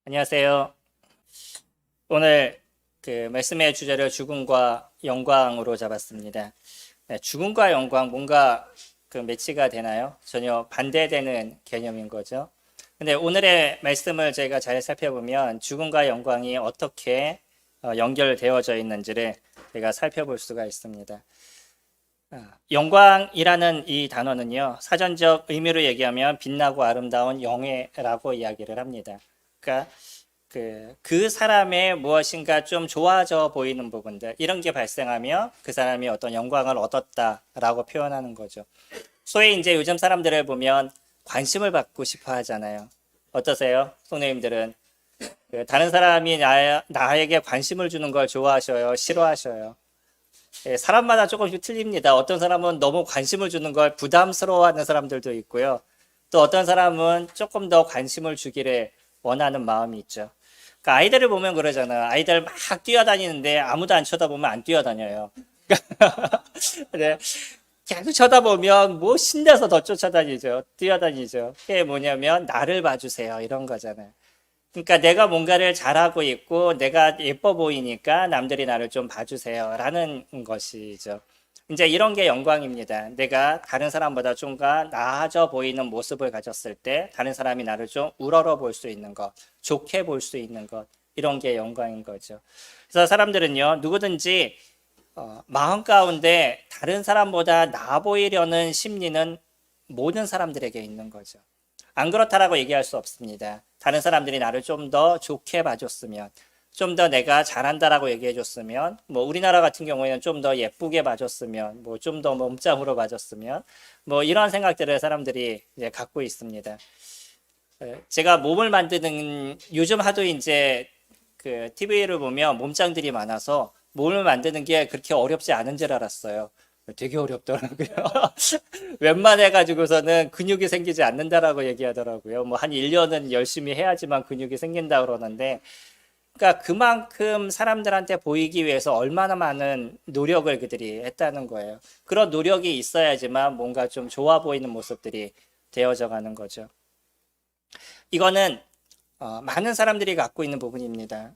안녕하세요. 오늘 그 말씀의 주제를 죽음과 영광으로 잡았습니다. 네, 죽음과 영광 뭔가 그 매치가 되나요? 전혀 반대되는 개념인 거죠. 근데 오늘의 말씀을 저희가 잘 살펴보면 죽음과 영광이 어떻게 연결되어져 있는지를 저희가 살펴볼 수가 있습니다. 영광이라는 이 단어는요, 사전적 의미로 얘기하면 빛나고 아름다운 영예라고 이야기를 합니다. 그러니까 그 사람의 무엇인가 좀 좋아져 보이는 부분들, 이런 게 발생하면 그 사람이 어떤 영광을 얻었다라고 표현하는 거죠. 소위 이제 요즘 사람들을 보면 관심을 받고 싶어 하잖아요. 어떠세요? 선생님들은 다른 사람이 나에게 관심을 주는 걸 좋아하셔요? 싫어하셔요? 예, 사람마다 조금씩 틀립니다. 어떤 사람은 너무 관심을 주는 걸 부담스러워하는 사람들도 있고요. 또 어떤 사람은 조금 더 관심을 주기를 원하는 마음이 있죠. 그러니까 아이들을 보면 그러잖아. 아이들 막 뛰어다니는데 아무도 안 쳐다보면 안 뛰어다녀요. 네. 계속 쳐다보면 뭐 신나서 더 쫓아다니죠. 뛰어다니죠. 그게 뭐냐면 나를 봐주세요. 이런 거잖아요. 그러니까 내가 뭔가를 잘하고 있고 내가 예뻐 보이니까 남들이 나를 좀 봐주세요 라는 것이죠. 이제 이런 게 영광입니다. 내가 다른 사람보다 좀 더 나아져 보이는 모습을 가졌을 때 다른 사람이 나를 좀 우러러 볼 수 있는 것, 좋게 볼 수 있는 것, 이런 게 영광인 거죠. 그래서 사람들은요, 누구든지 마음 가운데 다른 사람보다 나아 보이려는 심리는 모든 사람들에게 있는 거죠. 안 그렇다라고 얘기할 수 없습니다. 다른 사람들이 나를 좀 더 좋게 봐줬으면, 좀 더 내가 잘한다라고 얘기해줬으면, 뭐 우리나라 같은 경우에는 좀 더 예쁘게 봐줬으면, 뭐 좀 더 몸짱으로 봐줬으면, 뭐 이런 생각들을 사람들이 이제 갖고 있습니다. 제가 몸을 만드는 요즘 하도 이제 그 TV를 보면 몸짱들이 많아서 몸을 만드는 게 그렇게 어렵지 않은 줄 알았어요. 되게 어렵더라고요. 웬만해가지고서는 근육이 생기지 않는다라고 얘기하더라고요. 뭐 한 1년은 열심히 해야지만 근육이 생긴다 그러는데, 그러니까 그만큼 사람들한테 보이기 위해서 얼마나 많은 노력을 그들이 했다는 거예요. 그런 노력이 있어야지만 뭔가 좀 좋아 보이는 모습들이 되어져 가는 거죠. 이거는 많은 사람들이 갖고 있는 부분입니다.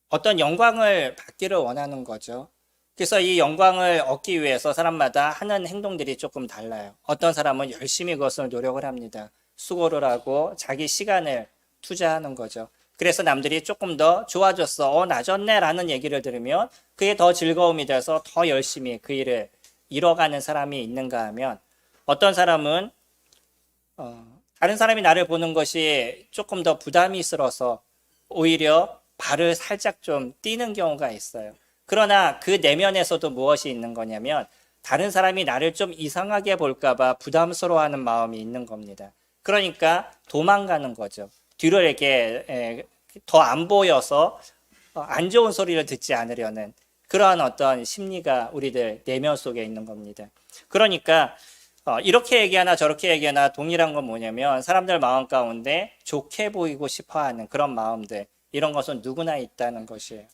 어떤 영광을 받기를 원하는 거죠. 그래서 이 영광을 얻기 위해서 사람마다 하는 행동들이 조금 달라요. 어떤 사람은 열심히 그것을 노력을 합니다. 수고를 하고 자기 시간을 투자하는 거죠. 그래서 남들이 조금 더 좋아졌어, 나아졌네 라는 얘기를 들으면 그게 더 즐거움이 돼서 더 열심히 그 일을 이뤄가는 사람이 있는가 하면, 어떤 사람은 다른 사람이 나를 보는 것이 조금 더 부담이 있어서 오히려 발을 살짝 좀 띄는 경우가 있어요. 그러나 그 내면에서도 무엇이 있는 거냐면, 다른 사람이 나를 좀 이상하게 볼까봐 부담스러워하는 마음이 있는 겁니다. 그러니까 도망가는 거죠. 뒤로 이렇게 더 안 보여서 안 좋은 소리를 듣지 않으려는 그러한 어떤 심리가 우리들 내면 속에 있는 겁니다. 그러니까 이렇게 얘기하나 저렇게 얘기하나 동일한 건 뭐냐면, 사람들 마음 가운데 좋게 보이고 싶어 하는 그런 마음들, 이런 것은 누구나 있다는 것이에요.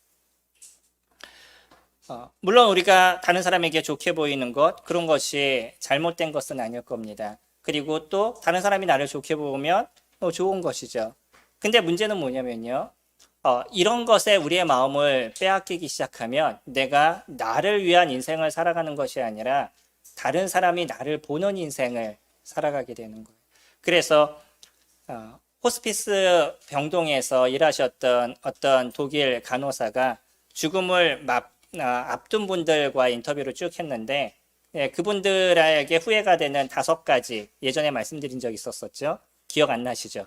물론 우리가 다른 사람에게 좋게 보이는 것, 그런 것이 잘못된 것은 아닐 겁니다. 그리고 또 다른 사람이 나를 좋게 보면 좋은 것이죠. 근데 문제는 뭐냐면요, 이런 것에 우리의 마음을 빼앗기기 시작하면 내가 나를 위한 인생을 살아가는 것이 아니라 다른 사람이 나를 보는 인생을 살아가게 되는 거예요. 그래서 호스피스 병동에서 일하셨던 어떤 독일 간호사가 죽음을 앞둔 분들과 인터뷰를 쭉 했는데, 그분들에게 후회가 되는 5가지, 예전에 말씀드린 적이 있었었죠. 기억 안 나시죠?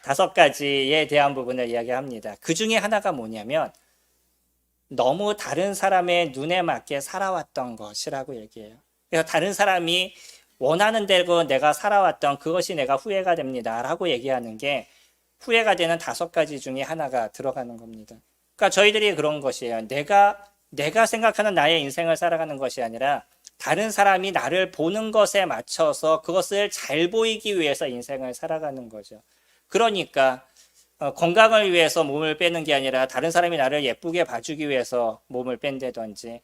5가지에 대한 부분을 이야기합니다. 그 중에 하나가 뭐냐면, 너무 다른 사람의 눈에 맞게 살아왔던 것이라고 얘기해요. 그래서 다른 사람이 원하는 대로 내가 살아왔던 그것이 내가 후회가 됩니다 라고 얘기하는 게 후회가 되는 5가지 중에 하나가 들어가는 겁니다. 그러니까 저희들이 그런 것이에요. 내가 생각하는 나의 인생을 살아가는 것이 아니라 다른 사람이 나를 보는 것에 맞춰서 그것을 잘 보이기 위해서 인생을 살아가는 거죠. 그러니까 건강을 위해서 몸을 빼는 게 아니라 다른 사람이 나를 예쁘게 봐주기 위해서 몸을 뺀다든지,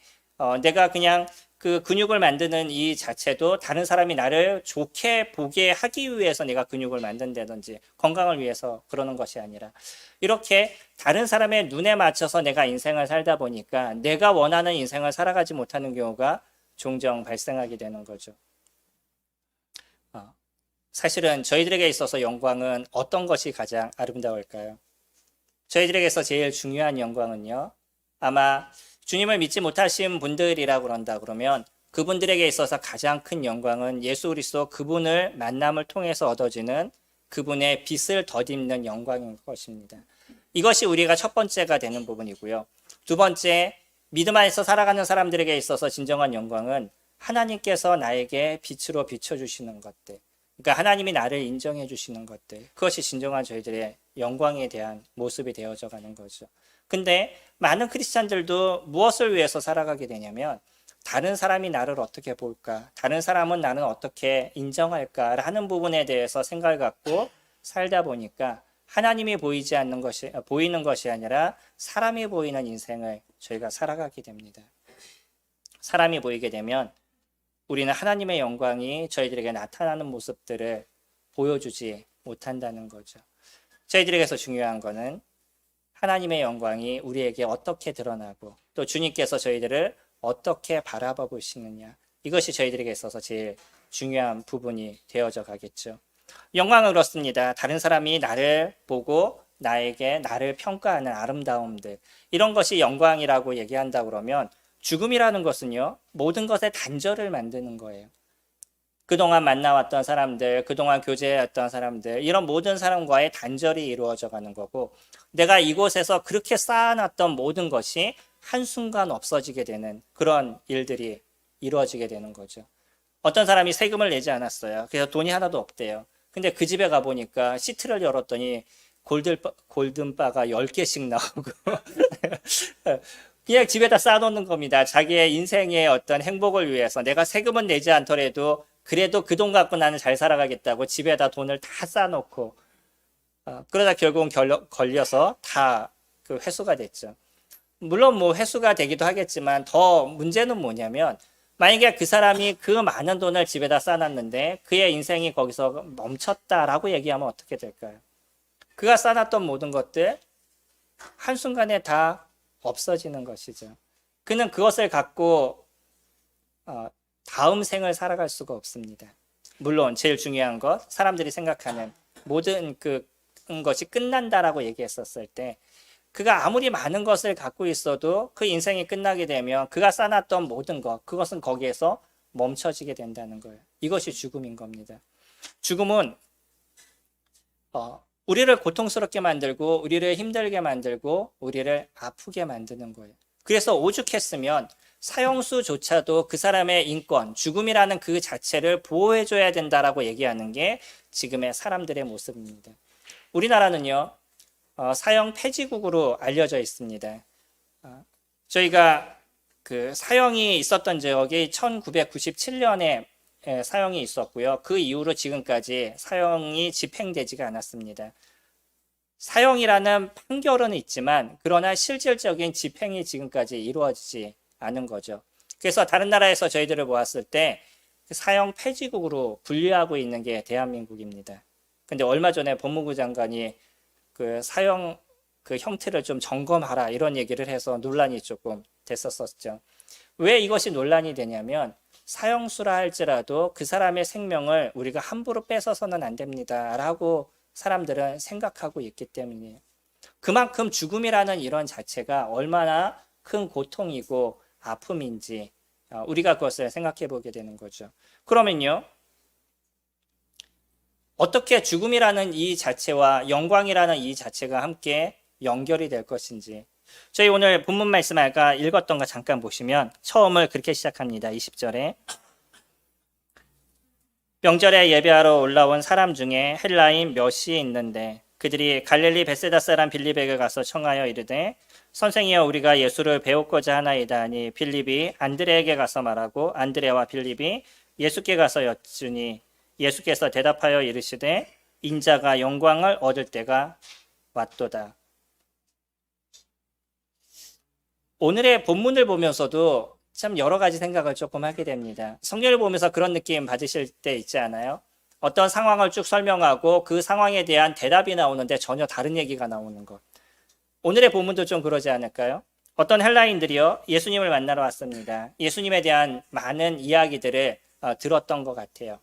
내가 그냥 그 근육을 만드는 이 자체도 다른 사람이 나를 좋게 보게 하기 위해서 내가 근육을 만든다든지 건강을 위해서 그러는 것이 아니라 이렇게 다른 사람의 눈에 맞춰서 내가 인생을 살다 보니까 내가 원하는 인생을 살아가지 못하는 경우가 종종 발생하게 되는 거죠. 사실은 저희들에게 있어서 영광은 어떤 것이 가장 아름다울까요? 저희들에게서 제일 중요한 영광은요, 아마 주님을 믿지 못하신 분들이라고 그런다 그러면 그분들에게 있어서 가장 큰 영광은 예수 그리스도 그분을 만남을 통해서 얻어지는 그분의 빛을 덧입는 영광인 것입니다. 이것이 우리가 첫 번째가 되는 부분이고요. 두 번째, 믿음 안에서 살아가는 사람들에게 있어서 진정한 영광은 하나님께서 나에게 빛으로 비춰주시는 것들, 그러니까 하나님이 나를 인정해 주시는 것들, 그것이 진정한 저희들의 영광에 대한 모습이 되어져 가는 거죠. 근데 많은 크리스찬들도 무엇을 위해서 살아가게 되냐면 다른 사람이 나를 어떻게 볼까, 다른 사람은 나는 어떻게 인정할까 하는 부분에 대해서 생각을 갖고 살다 보니까 하나님이 보이는 것이 아니라 사람이 보이는 인생을 저희가 살아가게 됩니다. 사람이 보이게 되면 우리는 하나님의 영광이 저희들에게 나타나는 모습들을 보여주지 못한다는 거죠. 저희들에게서 중요한 거는 하나님의 영광이 우리에게 어떻게 드러나고 또 주님께서 저희들을 어떻게 바라봐 보시느냐, 이것이 저희들에게 있어서 제일 중요한 부분이 되어져 가겠죠. 영광은 그렇습니다. 다른 사람이 나를 보고 나를 평가하는 아름다움들, 이런 것이 영광이라고 얘기한다 그러면 죽음이라는 것은요, 모든 것의 단절을 만드는 거예요. 그동안 만나왔던 사람들, 그동안 교제했던 사람들, 이런 모든 사람과의 단절이 이루어져 가는 거고, 내가 이곳에서 그렇게 쌓아놨던 모든 것이 한순간 없어지게 되는 그런 일들이 이루어지게 되는 거죠. 어떤 사람이 세금을 내지 않았어요. 그래서 돈이 하나도 없대요. 근데 그 집에 가보니까 시트를 열었더니 골든바가 10개씩 나오고 그냥 집에다 쌓아놓는 겁니다. 자기의 인생의 어떤 행복을 위해서 내가 세금은 내지 않더라도 그래도 그 돈 갖고 나는 잘 살아가겠다고 집에다 돈을 다 쌓아놓고 그러다 결국은 걸려서 다 그 회수가 됐죠. 물론 뭐 회수가 되기도 하겠지만 더 문제는 뭐냐면 만약에 그 사람이 그 많은 돈을 집에다 쌓아놨는데 그의 인생이 거기서 멈췄다라고 얘기하면 어떻게 될까요? 그가 쌓아놨던 모든 것들 한순간에 다 없어지는 것이죠. 그는 그것을 갖고 다음 생을 살아갈 수가 없습니다. 물론 제일 중요한 것, 사람들이 생각하는 모든 것이 끝난다라고 얘기했었을 때 그가 아무리 많은 것을 갖고 있어도 그 인생이 끝나게 되면 그가 쌓아놨던 모든 것, 그것은 거기에서 멈춰지게 된다는 거예요. 이것이 죽음인 겁니다. 죽음은 우리를 고통스럽게 만들고 우리를 힘들게 만들고 우리를 아프게 만드는 거예요. 그래서 오죽했으면 사형수조차도 그 사람의 인권, 죽음이라는 그 자체를 보호해줘야 된다라고 얘기하는 게 지금의 사람들의 모습입니다. 우리나라는요, 사형 폐지국으로 알려져 있습니다. 저희가 그 사형이 있었던 지역이 1997년에 사형이 있었고요. 그 이후로 지금까지 사형이 집행되지가 않았습니다. 사형이라는 판결은 있지만 그러나 실질적인 집행이 지금까지 이루어지지 않은 거죠. 그래서 다른 나라에서 저희들을 보았을 때 사형 폐지국으로 분류하고 있는 게 대한민국입니다. 근데 얼마 전에 법무부 장관이 그 사형 그 형태를 좀 점검하라 이런 얘기를 해서 논란이 조금 됐었었죠. 왜 이것이 논란이 되냐면 사형수라 할지라도 그 사람의 생명을 우리가 함부로 뺏어서는 안 됩니다 라고 사람들은 생각하고 있기 때문이에요. 그만큼 죽음이라는 이런 자체가 얼마나 큰 고통이고 아픔인지 우리가 그것을 생각해 보게 되는 거죠. 그러면요, 어떻게 죽음이라는 이 자체와 영광이라는 이 자체가 함께 연결이 될 것인지, 저희 오늘 본문 말씀 아까 읽었던 거 잠깐 보시면 처음을 그렇게 시작합니다. 20절에 명절에 예배하러 올라온 사람 중에 헬라인 몇이 있는데 그들이 갈릴리 베세다 사람 빌립에게 가서 청하여 이르되 선생이여 우리가 예수를 배우고자 하나이다 하니 빌립이 안드레에게 가서 말하고 안드레와 빌립이 예수께 가서 여쭈니 예수께서 대답하여 이르시되 인자가 영광을 얻을 때가 왔도다. 오늘의 본문을 보면서도 참 여러 가지 생각을 조금 하게 됩니다. 성경을 보면서 그런 느낌 받으실 때 있지 않아요? 어떤 상황을 쭉 설명하고 그 상황에 대한 대답이 나오는데 전혀 다른 얘기가 나오는 것. 오늘의 본문도 좀 그러지 않을까요? 어떤 헬라인들이요, 예수님을 만나러 왔습니다. 예수님에 대한 많은 이야기들을 들었던 것 같아요.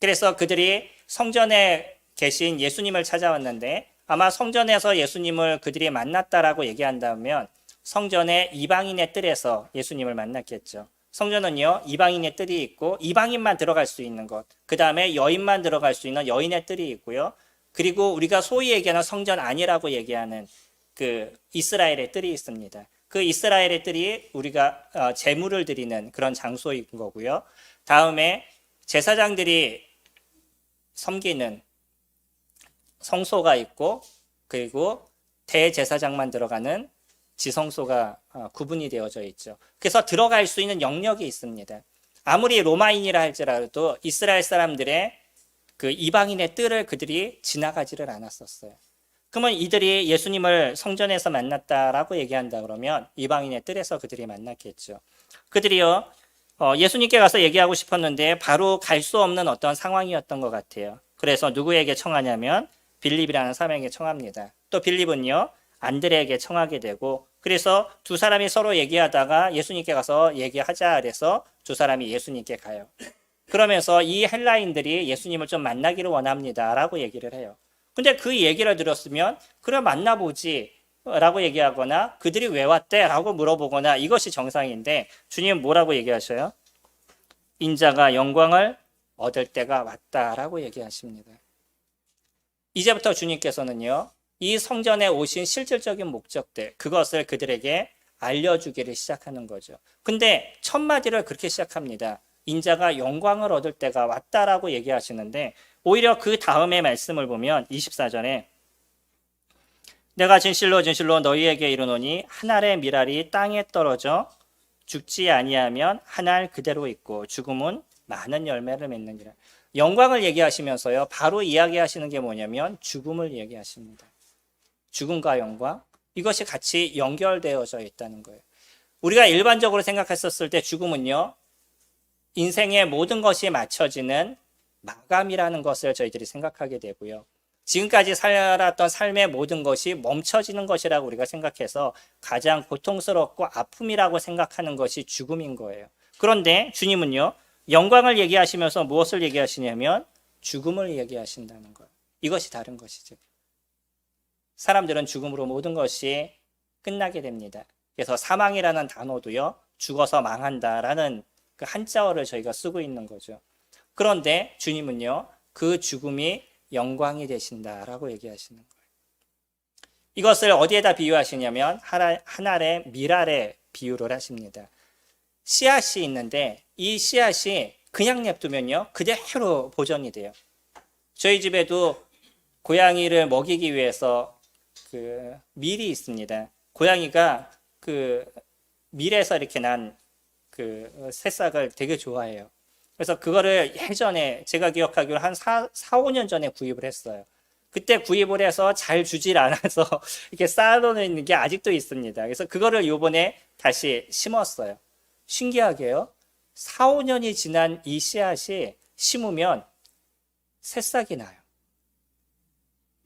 그래서 그들이 성전에 계신 예수님을 찾아왔는데 아마 성전에서 예수님을 그들이 만났다라고 얘기한다면 성전의 이방인의 뜰에서 예수님을 만났겠죠. 성전은요, 이방인의 뜰이 있고 이방인만 들어갈 수 있는 것, 그 다음에 여인만 들어갈 수 있는 여인의 뜰이 있고요. 그리고 우리가 소위 얘기하는 성전 아니라고 얘기하는 그 이스라엘의 뜰이 있습니다. 그 이스라엘의 뜰이 우리가 제물을 드리는 그런 장소인 거고요. 다음에 제사장들이 섬기는 성소가 있고, 그리고 대제사장만 들어가는 지성소가 구분이 되어져 있죠. 그래서 들어갈 수 있는 영역이 있습니다. 아무리 로마인이라 할지라도 이스라엘 사람들의 그 이방인의 뜰을 그들이 지나가지를 않았었어요. 그러면 이들이 예수님을 성전에서 만났다라고 얘기한다 그러면 이방인의 뜰에서 그들이 만났겠죠. 그들이요, 예수님께 가서 얘기하고 싶었는데 바로 갈 수 없는 어떤 상황이었던 것 같아요. 그래서 누구에게 청하냐면 빌립이라는 사람에게 청합니다. 또 빌립은요, 안드레에게 청하게 되고, 그래서 두 사람이 서로 얘기하다가 예수님께 가서 얘기하자 그래서 두 사람이 예수님께 가요. 그러면서 이 헬라인들이 예수님을 좀 만나기를 원합니다 라고 얘기를 해요. 근데 그 얘기를 들었으면 그래 만나보지 라고 얘기하거나 그들이 왜 왔대? 라고 물어보거나 이것이 정상인데 주님은 뭐라고 얘기하셔요? 인자가 영광을 얻을 때가 왔다라고 얘기하십니다. 이제부터 주님께서는요, 이 성전에 오신 실질적인 목적들, 그것을 그들에게 알려주기를 시작하는 거죠. 근데 첫 마디를 그렇게 시작합니다. 인자가 영광을 얻을 때가 왔다라고 얘기하시는데 오히려 그 다음의 말씀을 보면 24절에 내가 진실로 진실로 너희에게 이르노니 한 알의 밀알이 땅에 떨어져 죽지 아니하면 한 알 그대로 있고 죽음은 많은 열매를 맺느니라. 영광을 얘기하시면서요, 바로 이야기하시는 게 뭐냐면 죽음을 얘기하십니다. 죽음과 영광, 이것이 같이 연결되어져 있다는 거예요. 우리가 일반적으로 생각했었을 때 죽음은요, 인생의 모든 것이 맞춰지는 마감이라는 것을 저희들이 생각하게 되고요. 지금까지 살았던 삶의 모든 것이 멈춰지는 것이라고 우리가 생각해서 가장 고통스럽고 아픔이라고 생각하는 것이 죽음인 거예요. 그런데 주님은요, 영광을 얘기하시면서 무엇을 얘기하시냐면 죽음을 얘기하신다는 거예요. 이것이 다른 것이죠. 사람들은 죽음으로 모든 것이 끝나게 됩니다. 그래서 사망이라는 단어도요, 죽어서 망한다라는 그 한자어를 저희가 쓰고 있는 거죠. 그런데 주님은요, 그 죽음이 영광이 되신다라고 얘기하시는 거예요. 이것을 어디에다 비유하시냐면 한 알의 밀알에 비유를 하십니다. 씨앗이 있는데 이 씨앗이 그냥 냅두면요, 그대로 보존이 돼요. 저희 집에도 고양이를 먹이기 위해서 그 밀이 있습니다. 고양이가 그 밀에서 이렇게 난 그 새싹을 되게 좋아해요. 그래서 그거를 예전에 제가 기억하기로 한 5년 전에 구입을 했어요. 그때 구입을 해서 잘 주질 않아서 이렇게 쌓아놓는 게 아직도 있습니다. 그래서 그거를 요번에 다시 심었어요. 신기하게요, 4, 5년이 지난 이 씨앗이 심으면 새싹이 나요.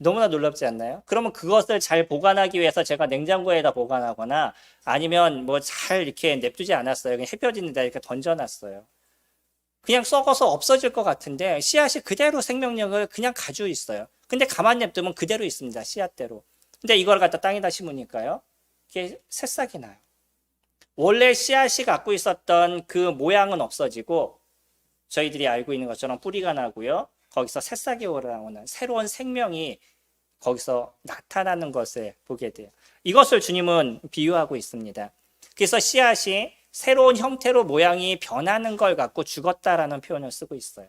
너무나 놀랍지 않나요? 그러면 그것을 잘 보관하기 위해서 제가 냉장고에다 보관하거나 아니면 뭐 잘 이렇게 냅두지 않았어요. 그냥 햇볕 있는 데 이렇게 던져놨어요. 그냥 썩어서 없어질 것 같은데 씨앗이 그대로 생명력을 그냥 가지고 있어요. 근데 가만 냅두면 그대로 있습니다. 씨앗대로. 근데 이걸 갖다 땅에다 심으니까요, 이게 새싹이 나요. 원래 씨앗이 갖고 있었던 그 모양은 없어지고 저희들이 알고 있는 것처럼 뿌리가 나고요, 거기서 새싹이 올라오는 새로운 생명이 거기서 나타나는 것을 보게 돼요. 이것을 주님은 비유하고 있습니다. 그래서 씨앗이 새로운 형태로 모양이 변하는 걸 갖고 죽었다라는 표현을 쓰고 있어요.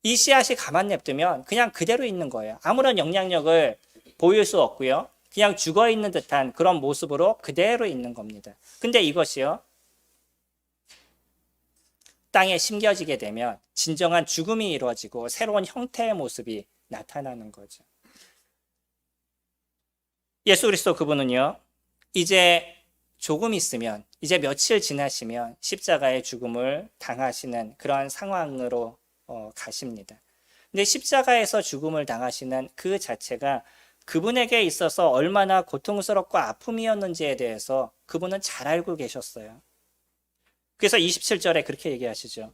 이 씨앗이 가만 냅두면 그냥 그대로 있는 거예요. 아무런 영향력을 보일 수 없고요, 그냥 죽어 있는 듯한 그런 모습으로 그대로 있는 겁니다. 근데 이것이요, 땅에 심겨지게 되면 진정한 죽음이 이루어지고 새로운 형태의 모습이 나타나는 거죠. 예수 그리스도 그분은요, 이제 조금 있으면 이제 며칠 지나시면 십자가의 죽음을 당하시는 그런 상황으로 가십니다. 근데 십자가에서 죽음을 당하시는 그 자체가 그분에게 있어서 얼마나 고통스럽고 아픔이었는지에 대해서 그분은 잘 알고 계셨어요. 그래서 27절에 그렇게 얘기하시죠.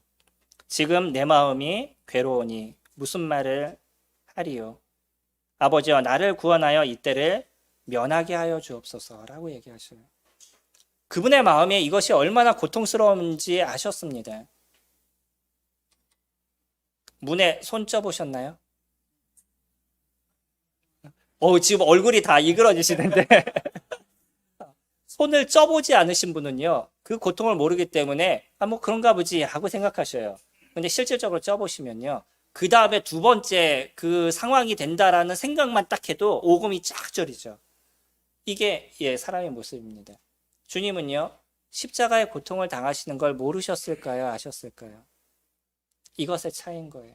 지금 내 마음이 괴로우니 무슨 말을 하리요. 아버지여 나를 구원하여 이때를 면하게 하여 주옵소서라고 얘기하셔요. 그분의 마음에 이것이 얼마나 고통스러운지 아셨습니다. 문에 손 쪄보셨나요? 지금 얼굴이 다 이그러지시는데 손을 쪄보지 않으신 분은요, 그 고통을 모르기 때문에 뭐 그런가 보지 하고 생각하셔요. 근데 실질적으로 쪄보시면요, 그 다음에 두 번째 그 상황이 된다라는 생각만 딱 해도 오금이 쫙 저리죠. 이게 사람의 모습입니다. 주님은요, 십자가의 고통을 당하시는 걸 모르셨을까요? 아셨을까요? 이것의 차이인 거예요.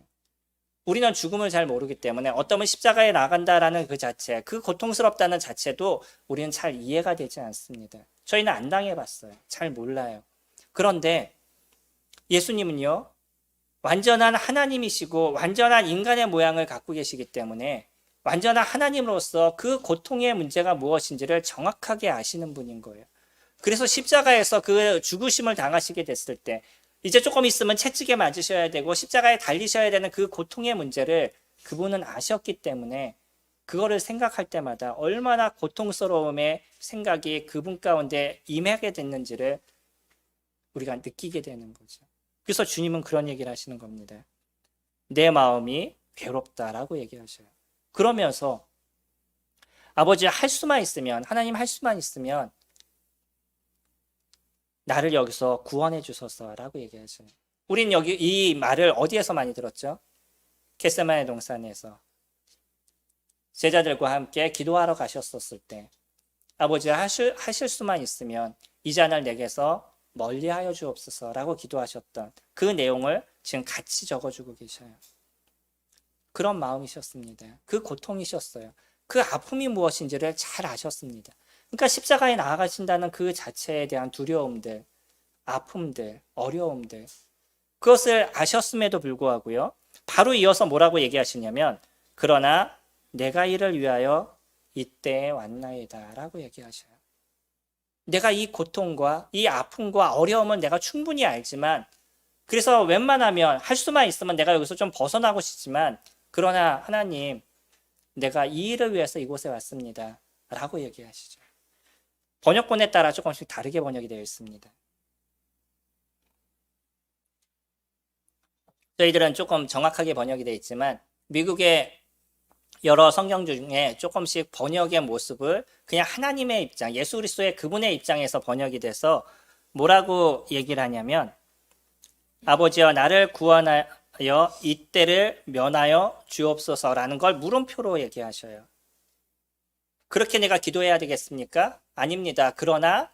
우리는 죽음을 잘 모르기 때문에 어떠면 십자가에 나간다라는 그 자체, 그 고통스럽다는 자체도 우리는 잘 이해가 되지 않습니다. 저희는 안 당해봤어요. 잘 몰라요. 그런데 예수님은요, 완전한 하나님이시고 완전한 인간의 모양을 갖고 계시기 때문에 완전한 하나님으로서 그 고통의 문제가 무엇인지를 정확하게 아시는 분인 거예요. 그래서 십자가에서 그 죽으심을 당하시게 됐을 때 이제 조금 있으면 채찍에 맞으셔야 되고 십자가에 달리셔야 되는 그 고통의 문제를 그분은 아셨기 때문에 그거를 생각할 때마다 얼마나 고통스러움의 생각이 그분 가운데 임하게 됐는지를 우리가 느끼게 되는 거죠. 그래서 주님은 그런 얘기를 하시는 겁니다. 내 마음이 괴롭다라고 얘기하셔요. 그러면서 아버지 할 수만 있으면, 하나님 할 수만 있으면 나를 여기서 구원해 주소서라고 얘기하셔요. 우린 여기 이 말을 어디에서 많이 들었죠? 겟세마네 동산에서 제자들과 함께 기도하러 가셨었을 때 아버지 하실 수만 있으면 이 잔을 내게서 멀리하여 주옵소서라고 기도하셨던 그 내용을 지금 같이 적어주고 계셔요. 그런 마음이셨습니다. 그 고통이셨어요. 그 아픔이 무엇인지를 잘 아셨습니다. 그러니까 십자가에 나아가신다는 그 자체에 대한 두려움들, 아픔들, 어려움들, 그것을 아셨음에도 불구하고요, 바로 이어서 뭐라고 얘기하시냐면 그러나 내가 이를 위하여 이때에 왔나이다 라고 얘기하셔요. 내가 이 고통과 이 아픔과 어려움은 내가 충분히 알지만, 그래서 웬만하면 할 수만 있으면 내가 여기서 좀 벗어나고 싶지만, 그러나 하나님 내가 이 일을 위해서 이곳에 왔습니다 라고 얘기하시죠. 번역본에 따라 조금씩 다르게 번역이 되어 있습니다. 저희들은 조금 정확하게 번역이 되어 있지만 미국의 여러 성경 중에 조금씩 번역의 모습을 그냥 하나님의 입장, 예수 그리스도의 그분의 입장에서 번역이 돼서 뭐라고 얘기를 하냐면 아버지여 나를 구원하여 이때를 면하여 주옵소서라는 걸 물음표로 얘기하셔요. 그렇게 내가 기도해야 되겠습니까? 아닙니다. 그러나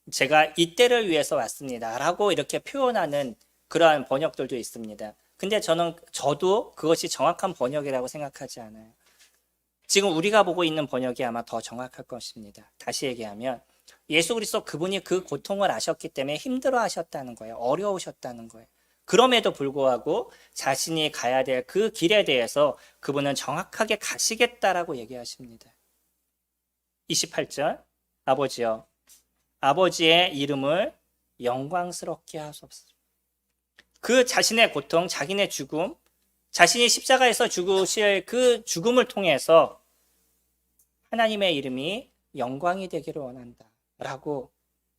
제가 이때를 위해서 왔습니다 라고 이렇게 표현하는 그러한 번역들도 있습니다. 근데 저도 그것이 정확한 번역이라고 생각하지 않아요. 지금 우리가 보고 있는 번역이 아마 더 정확할 것입니다. 다시 얘기하면 예수 그리스도 그분이 그 고통을 아셨기 때문에 힘들어 하셨다는 거예요. 어려우셨다는 거예요. 그럼에도 불구하고 자신이 가야 될 그 길에 대해서 그분은 정확하게 가시겠다라고 얘기하십니다. 28절 아버지여 아버지의 이름을 영광스럽게 하소서. 그 자신의 고통, 자기네 죽음, 자신이 십자가에서 죽으실 그 죽음을 통해서 하나님의 이름이 영광이 되기를 원한다 라고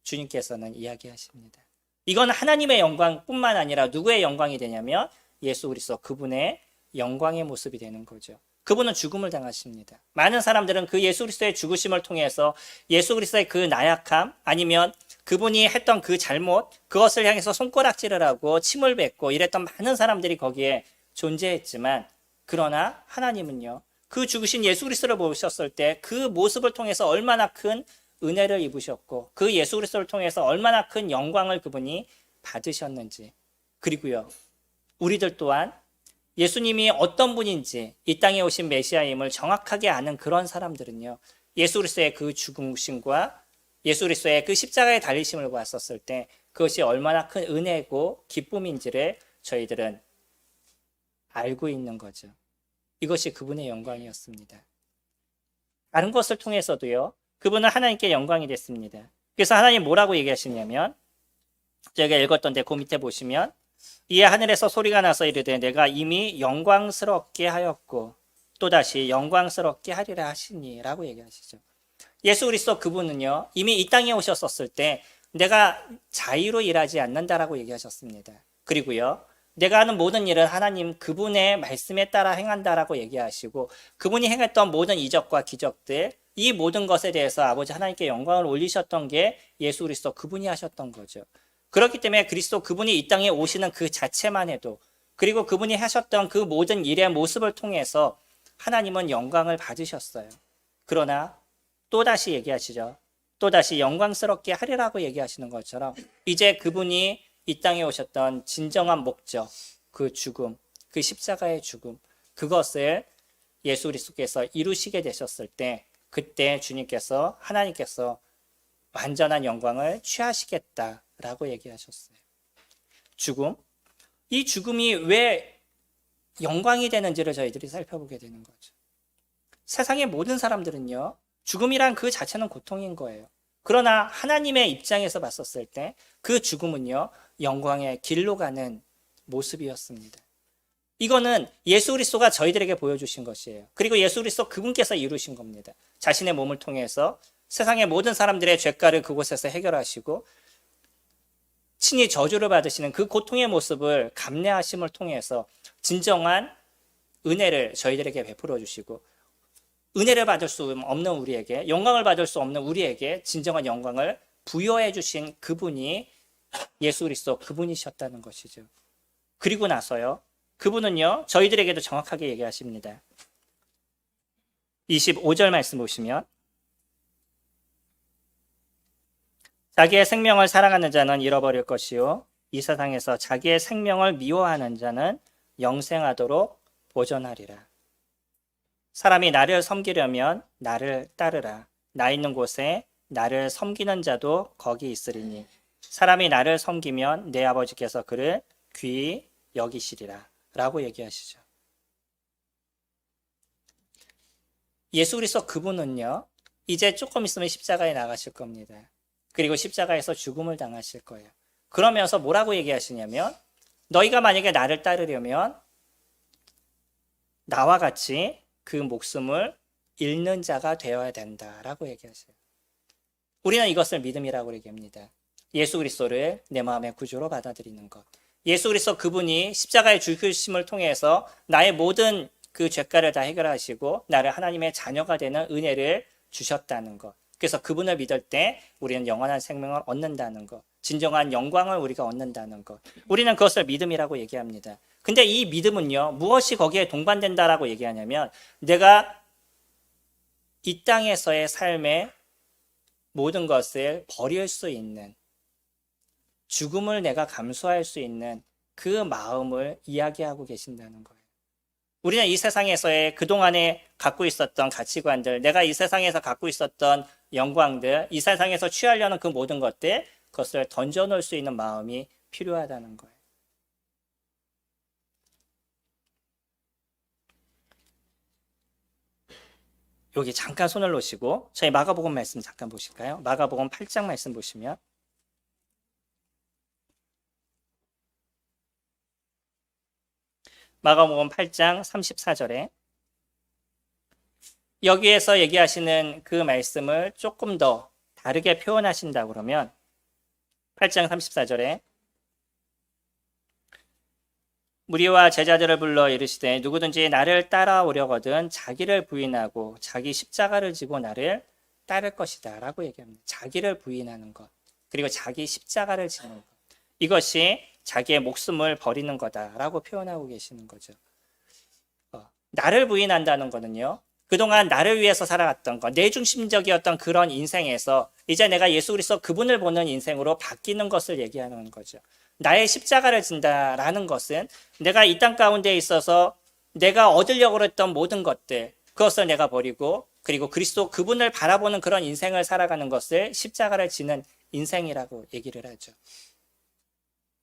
주님께서는 이야기하십니다. 이건 하나님의 영광뿐만 아니라 누구의 영광이 되냐면 예수 그리스도 그분의 영광의 모습이 되는 거죠. 그분은 죽음을 당하십니다. 많은 사람들은 그 예수 그리스도의 죽으심을 통해서 예수 그리스도의 그 나약함 아니면 그분이 했던 그 잘못, 그것을 향해서 손가락질을 하고 침을 뱉고 이랬던 많은 사람들이 거기에 존재했지만, 그러나 하나님은요, 그 죽으신 예수 그리스도를 보셨을 때 그 모습을 통해서 얼마나 큰 은혜를 입으셨고 그 예수 그리스도를 통해서 얼마나 큰 영광을 그분이 받으셨는지, 그리고요 우리들 또한 예수님이 어떤 분인지 이 땅에 오신 메시아임을 정확하게 아는 그런 사람들은요 예수 그리스도의 그 죽으심과 예수 그리스도의 그 십자가의 달리심을 봤었을 때 그것이 얼마나 큰 은혜고 기쁨인지를 저희들은 알고 있는 거죠. 이것이 그분의 영광이었습니다. 다른 것을 통해서도요, 그분은 하나님께 영광이 됐습니다. 그래서 하나님 뭐라고 얘기하시냐면, 제가 읽었던 데 그 밑에 보시면, 이에 하늘에서 소리가 나서 이르되 내가 이미 영광스럽게 하였고 또다시 영광스럽게 하리라 하시니 라고 얘기하시죠. 예수 그리스도 그분은요, 이미 이 땅에 오셨었을 때 내가 자유로 일하지 않는다라고 얘기하셨습니다. 그리고요, 내가 하는 모든 일은 하나님 그분의 말씀에 따라 행한다라고 얘기하시고, 그분이 행했던 모든 이적과 기적들, 이 모든 것에 대해서 아버지 하나님께 영광을 올리셨던 게 예수 그리스도 그분이 하셨던 거죠. 그렇기 때문에 그리스도 그분이 이 땅에 오시는 그 자체만 해도, 그리고 그분이 하셨던 그 모든 일의 모습을 통해서 하나님은 영광을 받으셨어요. 그러나 또다시 얘기하시죠. 또다시 영광스럽게 하리라고 얘기하시는 것처럼 이제 그분이 이 땅에 오셨던 진정한 목적, 그 죽음, 그 십자가의 죽음, 그것을 예수 그리스도께서 이루시게 되셨을 때, 그때 주님께서, 하나님께서 완전한 영광을 취하시겠다라고 얘기하셨어요. 죽음, 이 죽음이 왜 영광이 되는지를 저희들이 살펴보게 되는 거죠. 세상의 모든 사람들은요, 죽음이란 그 자체는 고통인 거예요. 그러나 하나님의 입장에서 봤었을 때 그 죽음은요, 영광의 길로 가는 모습이었습니다. 이거는 예수 그리스도가 저희들에게 보여주신 것이에요. 그리고 예수 그리스도 그분께서 이루신 겁니다. 자신의 몸을 통해서 세상의 모든 사람들의 죄가를 그곳에서 해결하시고 친히 저주를 받으시는 그 고통의 모습을 감내하심을 통해서 진정한 은혜를 저희들에게 베풀어 주시고, 은혜를 받을 수 없는 우리에게, 영광을 받을 수 없는 우리에게 진정한 영광을 부여해 주신 그분이 예수 그리스도 그분이셨다는 것이죠. 그리고 나서요, 그분은요, 저희들에게도 정확하게 얘기하십니다. 25절 말씀 보시면, 자기의 생명을 사랑하는 자는 잃어버릴 것이요 이 세상에서 자기의 생명을 미워하는 자는 영생하도록 보존하리라. 사람이 나를 섬기려면 나를 따르라. 나 있는 곳에 나를 섬기는 자도 거기 있으리니 사람이 나를 섬기면 내 아버지께서 그를 귀히 여기시리라 라고 얘기하시죠. 예수 그리스도 그분은요, 이제 조금 있으면 십자가에 나가실 겁니다. 그리고 십자가에서 죽음을 당하실 거예요. 그러면서 뭐라고 얘기하시냐면, 너희가 만약에 나를 따르려면 나와 같이 그 목숨을 잃는 자가 되어야 된다라고 얘기하세요. 우리는 이것을 믿음이라고 얘기합니다. 예수 그리스도를 내 마음의 구주로 받아들이는 것. 예수 그리스도 그분이 십자가의 죽으심을 통해서 나의 모든 그 죄가를 다 해결하시고 나를 하나님의 자녀가 되는 은혜를 주셨다는 것. 그래서 그분을 믿을 때 우리는 영원한 생명을 얻는다는 것, 진정한 영광을 우리가 얻는다는 것, 우리는 그것을 믿음이라고 얘기합니다. 근데 이 믿음은요, 무엇이 거기에 동반된다라고 얘기하냐면, 내가 이 땅에서의 삶의 모든 것을 버릴 수 있는, 죽음을 내가 감수할 수 있는 그 마음을 이야기하고 계신다는 거예요. 우리는 이 세상에서의 그동안에 갖고 있었던 가치관들, 내가 이 세상에서 갖고 있었던 영광들, 이 세상에서 취하려는 그 모든 것들, 그것을 던져놓을 수 있는 마음이 필요하다는 거예요. 여기 잠깐 손을 놓으시고 저희 마가복음 말씀 잠깐 보실까요? 마가복음 8장 말씀 보시면, 마가복음 8장 34절에 여기에서 얘기하시는 그 말씀을 조금 더 다르게 표현하신다 그러면 8장 34절에 무리와 제자들을 불러 이르시되 누구든지 나를 따라오려거든 자기를 부인하고 자기 십자가를 지고 나를 따를 것이다 라고 얘기합니다. 자기를 부인하는 것, 그리고 자기 십자가를 지는 것, 이것이 자기의 목숨을 버리는 거다라고 표현하고 계시는 거죠. 나를 부인한다는 거는요, 그동안 나를 위해서 살아왔던 것, 내 중심적이었던 그런 인생에서 이제 내가 예수 그리스도 그분을 보는 인생으로 바뀌는 것을 얘기하는 거죠. 나의 십자가를 진다라는 것은 내가 이 땅 가운데 있어서 내가 얻으려고 했던 모든 것들, 그것을 내가 버리고 그리고 그리스도 그분을 바라보는 그런 인생을 살아가는 것을 십자가를 지는 인생이라고 얘기를 하죠.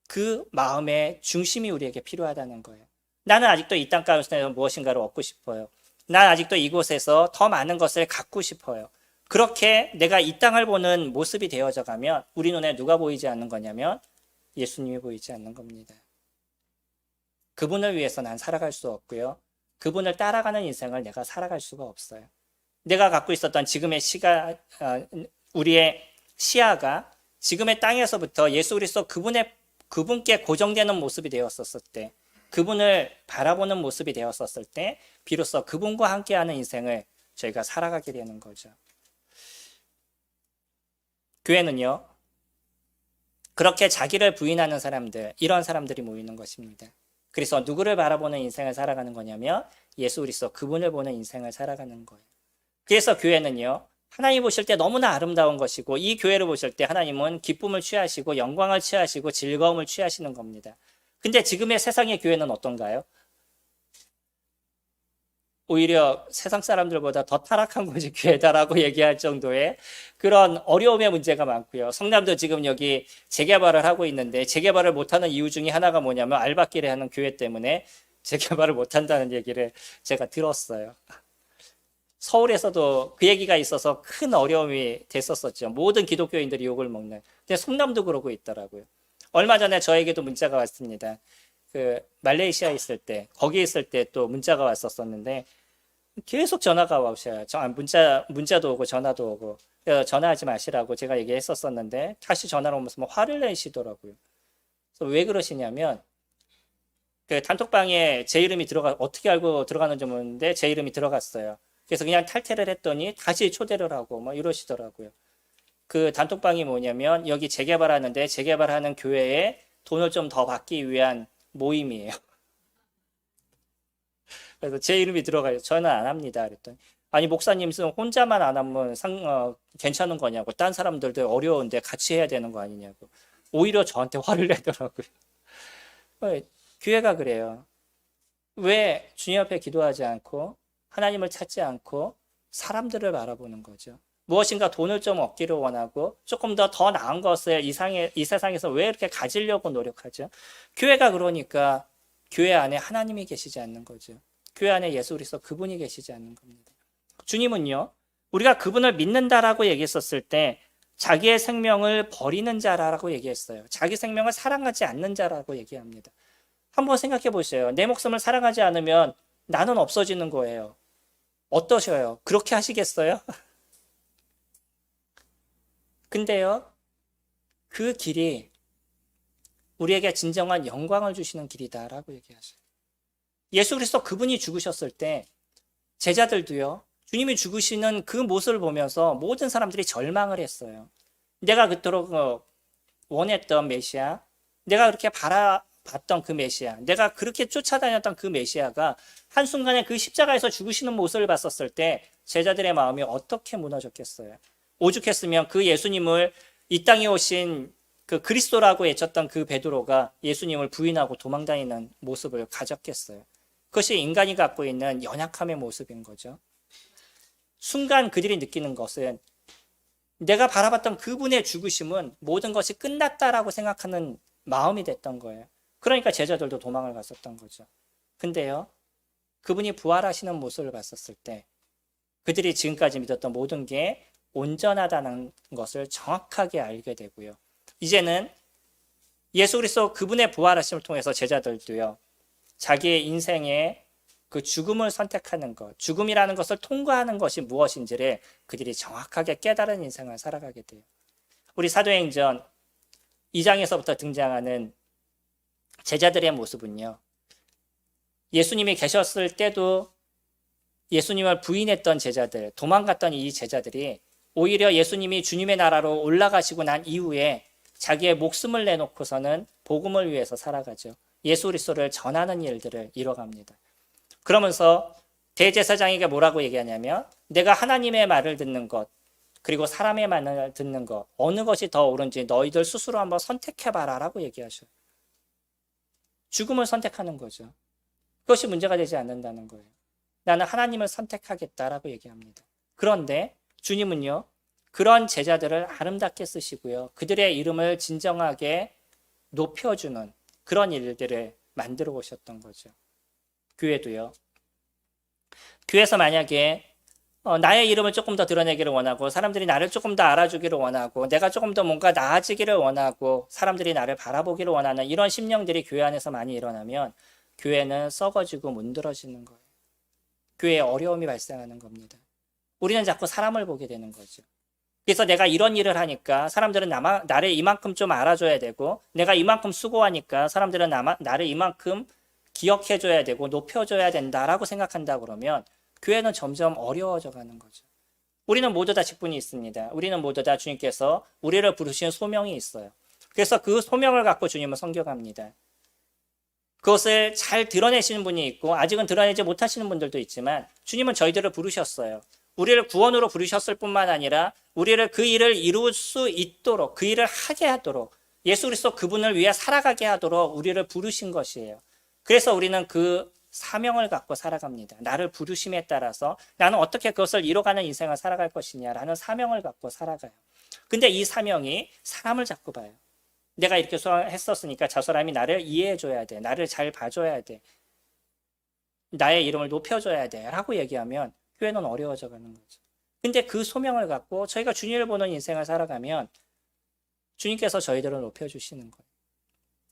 그 마음의 중심이 우리에게 필요하다는 거예요. 나는 아직도 이 땅 가운데서 무엇인가를 얻고 싶어요. 난 아직도 이곳에서 더 많은 것을 갖고 싶어요. 그렇게 내가 이 땅을 보는 모습이 되어져 가면 우리 눈에 누가 보이지 않는 거냐면 예수님이 보이지 않는 겁니다. 그분을 위해서 난 살아갈 수 없고요. 그분을 따라가는 인생을 내가 살아갈 수가 없어요. 내가 갖고 있었던 지금의 우리의 시야가 지금의 땅에서부터 예수 그리스도 그분께 고정되는 모습이 되었었을 때, 그분을 바라보는 모습이 되었었을 때, 비로소 그분과 함께하는 인생을 저희가 살아가게 되는 거죠. 교회는요, 그렇게 자기를 부인하는 사람들, 이런 사람들이 모이는 것입니다. 그래서 누구를 바라보는 인생을 살아가는 거냐면 예수 그리스도 그분을 보는 인생을 살아가는 거예요. 그래서 교회는요, 하나님 보실 때 너무나 아름다운 것이고 이 교회를 보실 때 하나님은 기쁨을 취하시고 영광을 취하시고 즐거움을 취하시는 겁니다. 근데 지금의 세상의 교회는 어떤가요? 오히려 세상 사람들보다 더 타락한 곳이 교회다라고 얘기할 정도의 그런 어려움의 문제가 많고요. 성남도 지금 여기 재개발을 하고 있는데 재개발을 못하는 이유 중에 하나가 뭐냐면 알박기를 하는 교회 때문에 재개발을 못한다는 얘기를 제가 들었어요. 서울에서도 그 얘기가 있어서 큰 어려움이 됐었었죠. 모든 기독교인들이 욕을 먹는. 근데 성남도 그러고 있더라고요. 얼마 전에 저에게도 문자가 왔습니다. 그 말레이시아에 있을 때, 거기 있을 때 또 문자가 왔었었는데 계속 전화가 오셔요. 문자도 오고 전화도 오고. 그래서 전화하지 마시라고 제가 얘기했었었는데 다시 전화를 오면서 뭐 화를 내시더라고요. 그래서 왜 그러시냐면 그 단톡방에 제 이름이 어떻게 알고 들어가는지 모르는데 제 이름이 들어갔어요. 그래서 그냥 탈퇴를 했더니 다시 초대를 하고 뭐 이러시더라고요. 그 단톡방이 뭐냐면 여기 재개발하는데 재개발하는 교회에 돈을 좀 더 받기 위한 모임이에요. 그래서 제 이름이 들어가요. 저는 안 합니다. 그랬더니 아니 목사님 혼자만 안 하면 괜찮은 거냐고. 딴 사람들도 어려운데 같이 해야 되는 거 아니냐고. 오히려 저한테 화를 내더라고요. 교회가 그래요. 왜 주님 앞에 기도하지 않고 하나님을 찾지 않고 사람들을 바라보는 거죠. 무엇인가 돈을 좀 얻기를 원하고 조금 더 나은 것을 이 세상에서 왜 이렇게 가지려고 노력하죠? 교회가 그러니까 교회 안에 하나님이 계시지 않는 거죠. 교회 안에 예수 그리스도 그분이 계시지 않는 겁니다. 주님은요, 우리가 그분을 믿는다라고 얘기했었을 때 자기의 생명을 버리는 자라고 얘기했어요. 자기 생명을 사랑하지 않는 자라고 얘기합니다. 한번 생각해 보세요. 내 목숨을 사랑하지 않으면 나는 없어지는 거예요. 어떠셔요? 그렇게 하시겠어요? 근데요, 그 길이 우리에게 진정한 영광을 주시는 길이다라고 얘기하셔요. 예수 그리스도 그분이 죽으셨을 때 제자들도요, 주님이 죽으시는 그 모습을 보면서 모든 사람들이 절망을 했어요. 내가 그토록 원했던 메시아, 내가 그렇게 바라봤던 그 메시아, 내가 그렇게 쫓아다녔던 그 메시아가 한순간에 그 십자가에서 죽으시는 모습을 봤었을 때 제자들의 마음이 어떻게 무너졌겠어요? 오죽했으면 그 예수님을 이 땅에 오신 그 그리스도라고 외쳤던 그 베드로가 예수님을 부인하고 도망다니는 모습을 가졌겠어요. 그것이 인간이 갖고 있는 연약함의 모습인 거죠. 순간 그들이 느끼는 것은 내가 바라봤던 그분의 죽으심은 모든 것이 끝났다라고 생각하는 마음이 됐던 거예요. 그러니까 제자들도 도망을 갔었던 거죠. 근데요, 그분이 부활하시는 모습을 봤었을 때 그들이 지금까지 믿었던 모든 게 온전하다는 것을 정확하게 알게 되고요. 이제는 예수 그리스도 그분의 부활하심을 통해서 제자들도요, 자기의 인생의 그 죽음을 선택하는 것, 죽음이라는 것을 통과하는 것이 무엇인지를 그들이 정확하게 깨달은 인생을 살아가게 돼요. 우리 사도행전 2장에서부터 등장하는 제자들의 모습은요, 예수님이 계셨을 때도 예수님을 부인했던 제자들, 도망갔던 이 제자들이 오히려 예수님이 주님의 나라로 올라가시고 난 이후에 자기의 목숨을 내놓고서는 복음을 위해서 살아가죠. 예수 그리스도를 전하는 일들을 이뤄갑니다. 그러면서 대제사장에게 뭐라고 얘기하냐면 내가 하나님의 말을 듣는 것 그리고 사람의 말을 듣는 것 어느 것이 더 옳은지 너희들 스스로 한번 선택해봐라 라고 얘기하셔요. 죽음을 선택하는 거죠. 그것이 문제가 되지 않는다는 거예요. 나는 하나님을 선택하겠다라고 얘기합니다. 그런데 주님은요, 그런 제자들을 아름답게 쓰시고요. 그들의 이름을 진정하게 높여주는 그런 일들을 만들어 오셨던 거죠. 교회도요. 교회에서 만약에 나의 이름을 조금 더 드러내기를 원하고 사람들이 나를 조금 더 알아주기를 원하고 내가 조금 더 뭔가 나아지기를 원하고 사람들이 나를 바라보기를 원하는 이런 심령들이 교회 안에서 많이 일어나면 교회는 썩어지고 문드러지는 거예요. 교회에 어려움이 발생하는 겁니다. 우리는 자꾸 사람을 보게 되는 거죠. 그래서 내가 이런 일을 하니까 사람들은 나를 이만큼 좀 알아줘야 되고 내가 이만큼 수고하니까 사람들은 나를 이만큼 기억해줘야 되고 높여줘야 된다라고 생각한다 그러면 교회는 점점 어려워져 가는 거죠. 우리는 모두 다 직분이 있습니다. 우리는 모두 다 주님께서 우리를 부르신 소명이 있어요. 그래서 그 소명을 갖고 주님을 섬겨갑니다. 그것을 잘 드러내시는 분이 있고 아직은 드러내지 못하시는 분들도 있지만 주님은 저희들을 부르셨어요. 우리를 구원으로 부르셨을 뿐만 아니라 우리를 그 일을 이룰 수 있도록 그 일을 하게 하도록 예수 그리스도 그분을 위해 살아가게 하도록 우리를 부르신 것이에요. 그래서 우리는 그 사명을 갖고 살아갑니다. 나를 부르심에 따라서 나는 어떻게 그것을 이뤄가는 인생을 살아갈 것이냐라는 사명을 갖고 살아가요. 근데 이 사명이 사람을 자꾸 봐요. 내가 이렇게 했었으니까 저 사람이 나를 이해해줘야 돼. 나를 잘 봐줘야 돼. 나의 이름을 높여줘야 돼. 라고 얘기하면 교회는 어려워져 가는 거죠. 근데 그 소명을 갖고 저희가 주님을 보는 인생을 살아가면 주님께서 저희들을 높여주시는 거예요.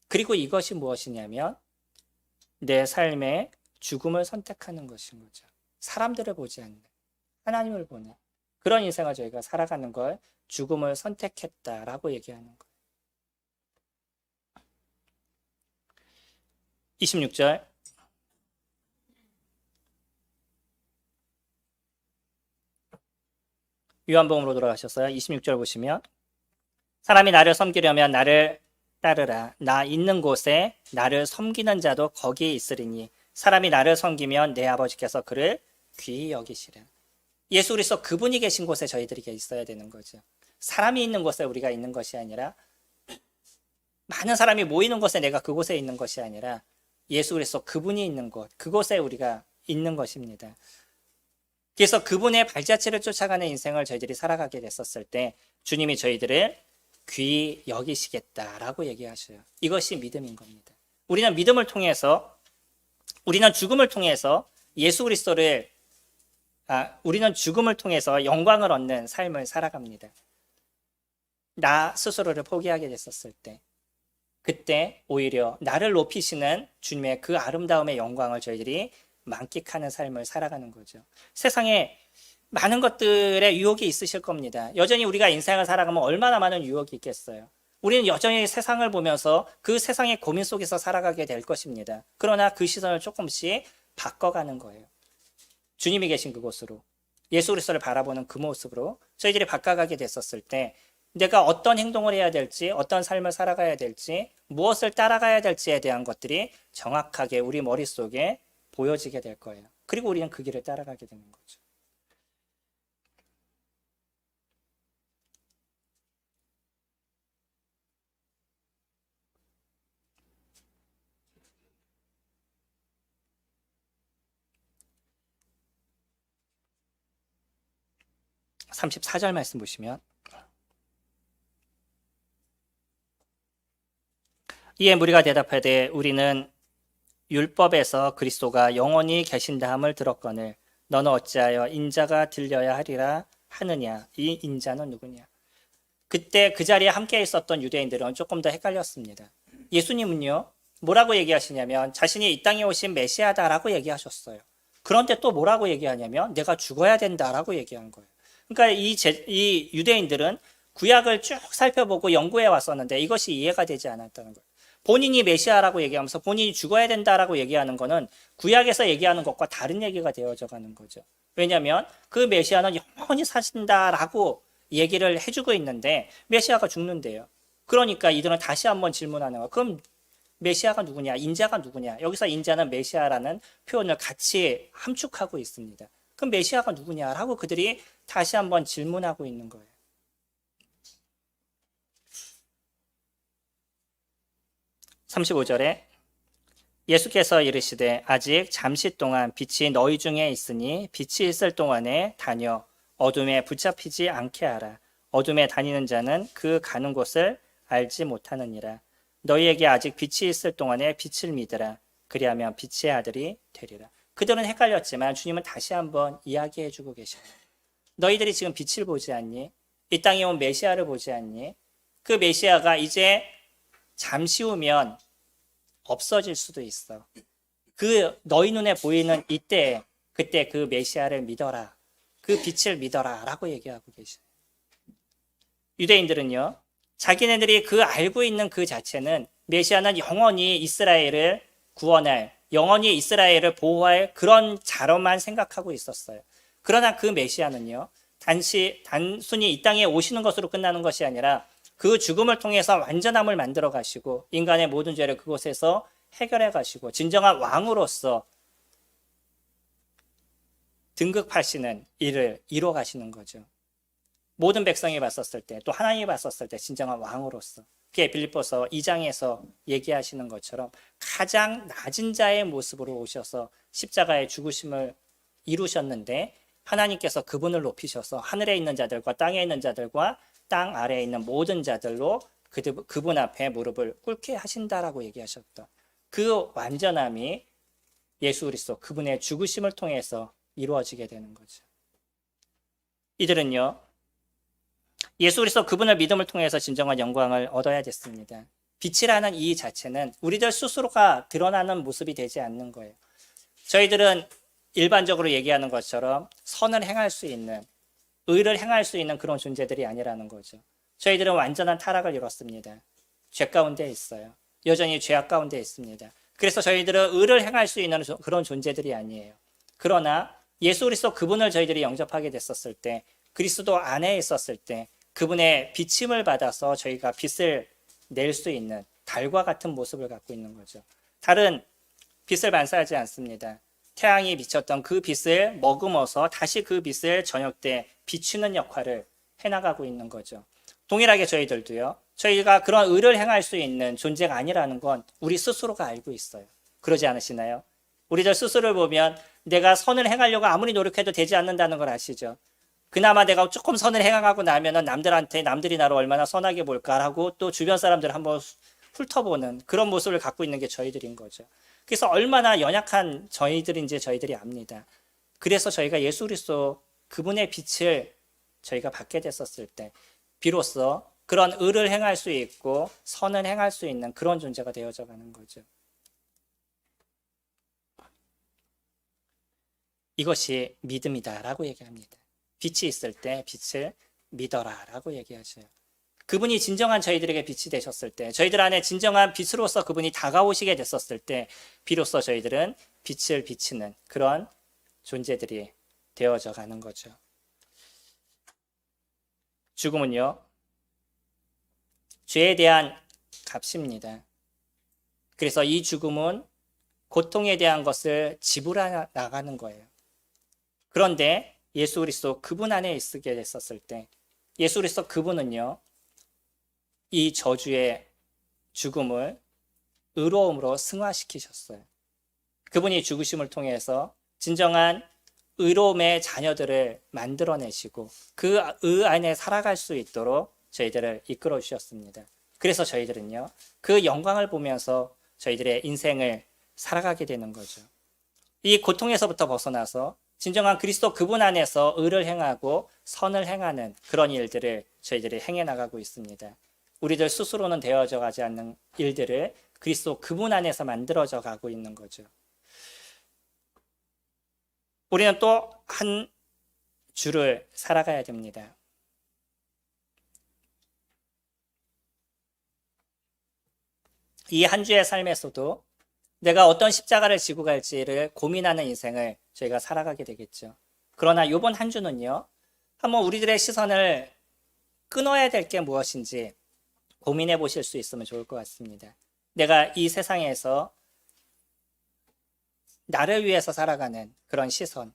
그리고 이것이 무엇이냐면 내 삶의 죽음을 선택하는 것인 거죠. 사람들을 보지 않는 하나님을 보는 그런 인생을 저희가 살아가는 걸 죽음을 선택했다라고 얘기하는 거예요. 26절 요한복음으로 돌아가셨어요. 26절 보시면 사람이 나를 섬기려면 나를 따르라. 나 있는 곳에 나를 섬기는 자도 거기에 있으리니 사람이 나를 섬기면 내 아버지께서 그를 귀히 여기시라. 예수 그리스도 그분이 계신 곳에 저희들이 있어야 되는 거죠. 사람이 있는 곳에 우리가 있는 것이 아니라 많은 사람이 모이는 곳에 내가 그곳에 있는 것이 아니라 예수 그리스도 그분이 있는 곳, 그곳에 우리가 있는 것입니다. 그래서 그분의 발자취를 쫓아가는 인생을 저희들이 살아가게 됐었을 때 주님이 저희들을 귀히 여기시겠다라고 얘기하셔요. 이것이 믿음인 겁니다. 우리는 믿음을 통해서 우리는 죽음을 통해서 예수 그리스도를 우리는 죽음을 통해서 영광을 얻는 삶을 살아갑니다. 나 스스로를 포기하게 됐었을 때 그때 오히려 나를 높이시는 주님의 그 아름다움의 영광을 저희들이 만끽하는 삶을 살아가는 거죠. 세상에 많은 것들의 유혹이 있으실 겁니다. 여전히 우리가 인생을 살아가면 얼마나 많은 유혹이 있겠어요. 우리는 여전히 세상을 보면서 그 세상의 고민 속에서 살아가게 될 것입니다. 그러나 그 시선을 조금씩 바꿔가는 거예요. 주님이 계신 그곳으로 예수 그리스도를 바라보는 그 모습으로 저희들이 바꿔가게 됐었을 때 내가 어떤 행동을 해야 될지 어떤 삶을 살아가야 될지 무엇을 따라가야 될지에 대한 것들이 정확하게 우리 머릿속에 보여지게 될 거예요. 그리고 우리는 그 길을 따라가게 되는 거죠. (34절) 말씀 보시면 이에 무리가 대답하되 우리는 율법에서 그리스도가 영원히 계신다함을 들었거늘 너는 어찌하여 인자가 들려야 하리라 하느냐. 이 인자는 누구냐. 그때 그 자리에 함께 있었던 유대인들은 조금 더 헷갈렸습니다. 예수님은요 뭐라고 얘기하시냐면 자신이 이 땅에 오신 메시아다라고 얘기하셨어요. 그런데 또 뭐라고 얘기하냐면 내가 죽어야 된다라고 얘기한 거예요. 그러니까 이 유대인들은 구약을 쭉 살펴보고 연구해 왔었는데 이것이 이해가 되지 않았다는 거예요. 본인이 메시아라고 얘기하면서 본인이 죽어야 된다라고 얘기하는 거는 구약에서 얘기하는 것과 다른 얘기가 되어져 가는 거죠. 왜냐하면 그 메시아는 영원히 사신다라고 얘기를 해주고 있는데 메시아가 죽는데요. 그러니까 이들은 다시 한번 질문하는 거예요. 그럼 메시아가 누구냐? 인자가 누구냐? 여기서 인자는 메시아라는 표현을 같이 함축하고 있습니다. 그럼 메시아가 누구냐라고 그들이 다시 한번 질문하고 있는 거예요. 35절에 예수께서 이르시되 아직 잠시 동안 빛이 너희 중에 있으니 빛이 있을 동안에 다녀 어둠에 붙잡히지 않게 하라. 어둠에 다니는 자는 그 가는 곳을 알지 못하느니라. 너희에게 아직 빛이 있을 동안에 빛을 믿으라. 그리하면 빛의 아들이 되리라. 그들은 헷갈렸지만 주님은 다시 한번 이야기해 주고 계십니다. 너희들이 지금 빛을 보지 않니? 이 땅에 온 메시아를 보지 않니? 그 메시아가 이제 잠시 후면 없어질 수도 있어. 그 너희 눈에 보이는 이때 그때 그 메시아를 믿어라. 그 빛을 믿어라 라고 얘기하고 계셔요. 유대인들은요, 자기네들이 그 알고 있는 그 자체는 메시아는 영원히 이스라엘을 구원할, 영원히 이스라엘을 보호할 그런 자로만 생각하고 있었어요. 그러나 그 메시아는요, 단순히 이 땅에 오시는 것으로 끝나는 것이 아니라 그 죽음을 통해서 완전함을 만들어 가시고 인간의 모든 죄를 그곳에서 해결해 가시고 진정한 왕으로서 등극하시는 일을 이뤄 가시는 거죠. 모든 백성이 봤었을 때, 또 하나님이 봤었을 때 진정한 왕으로서, 그게 빌립보서 2장에서 얘기하시는 것처럼 가장 낮은 자의 모습으로 오셔서 십자가의 죽으심을 이루셨는데 하나님께서 그분을 높이셔서 하늘에 있는 자들과 땅에 있는 자들과 땅 아래에 있는 모든 자들로 그분 앞에 무릎을 꿇게 하신다라고 얘기하셨던 그 완전함이 예수 그리스도 그분의 죽으심을 통해서 이루어지게 되는 거죠. 이들은요, 예수 그리스도 그분을 믿음을 통해서 진정한 영광을 얻어야 됐습니다. 빛이라는 이 자체는 우리들 스스로가 드러나는 모습이 되지 않는 거예요. 저희들은 일반적으로 얘기하는 것처럼 선을 행할 수 있는, 의를 행할 수 있는 그런 존재들이 아니라는 거죠. 저희들은 완전한 타락을 이뤘습니다. 죄 가운데 있어요. 여전히 죄악 가운데 있습니다. 그래서 저희들은 의를 행할 수 있는 그런 존재들이 아니에요. 그러나 예수 그리스도 그분을 저희들이 영접하게 됐었을 때, 그리스도 안에 있었을 때 그분의 비침을 받아서 저희가 빛을 낼 수 있는 달과 같은 모습을 갖고 있는 거죠. 달은 빛을 반사하지 않습니다. 태양이 비쳤던 그 빛을 머금어서 다시 그 빛을 저녁 때 비추는 역할을 해나가고 있는 거죠. 동일하게 저희들도요. 저희가 그런 의를 행할 수 있는 존재가 아니라는 건 우리 스스로가 알고 있어요. 그러지 않으시나요? 우리들 스스로를 보면 내가 선을 행하려고 아무리 노력해도 되지 않는다는 걸 아시죠? 그나마 내가 조금 선을 행하고 나면은 남들이 나를 얼마나 선하게 볼까라고 또 주변 사람들 한번 훑어보는 그런 모습을 갖고 있는 게 저희들인 거죠. 그래서 얼마나 연약한 저희들인지 저희들이 압니다. 그래서 저희가 예수 그리스도 그분의 빛을 저희가 받게 됐었을 때 비로소 그런 의를 행할 수 있고 선을 행할 수 있는 그런 존재가 되어져 가는 거죠. 이것이 믿음이다라고 얘기합니다. 빛이 있을 때 빛을 믿어라라고 얘기하셔요. 그분이 진정한 저희들에게 빛이 되셨을 때, 저희들 안에 진정한 빛으로서 그분이 다가오시게 됐었을 때 비로소 저희들은 빛을 비치는 그런 존재들이 되어져 가는 거죠. 죽음은요, 죄에 대한 값입니다. 그래서 이 죽음은 고통에 대한 것을 지불해 나가는 거예요. 그런데 예수 그리스도 그분 안에 있게 됐었을 때 예수 그리스도 그분은요, 이 저주의 죽음을 의로움으로 승화시키셨어요. 그분이 죽으심을 통해서 진정한 의로움의 자녀들을 만들어내시고 그 의 안에 살아갈 수 있도록 저희들을 이끌어 주셨습니다. 그래서 저희들은요, 그 영광을 보면서 저희들의 인생을 살아가게 되는 거죠. 이 고통에서부터 벗어나서 진정한 그리스도 그분 안에서 의를 행하고 선을 행하는 그런 일들을 저희들이 행해 나가고 있습니다. 우리들 스스로는 되어져 가지 않는 일들을 그리스도 그분 안에서 만들어져 가고 있는 거죠. 우리는 또 한 주를 살아가야 됩니다. 이 한 주의 삶에서도 내가 어떤 십자가를 지고 갈지를 고민하는 인생을 저희가 살아가게 되겠죠. 그러나 이번 한 주는요, 한번 우리들의 시선을 끊어야 될 게 무엇인지 고민해 보실 수 있으면 좋을 것 같습니다. 내가 이 세상에서 나를 위해서 살아가는 그런 시선,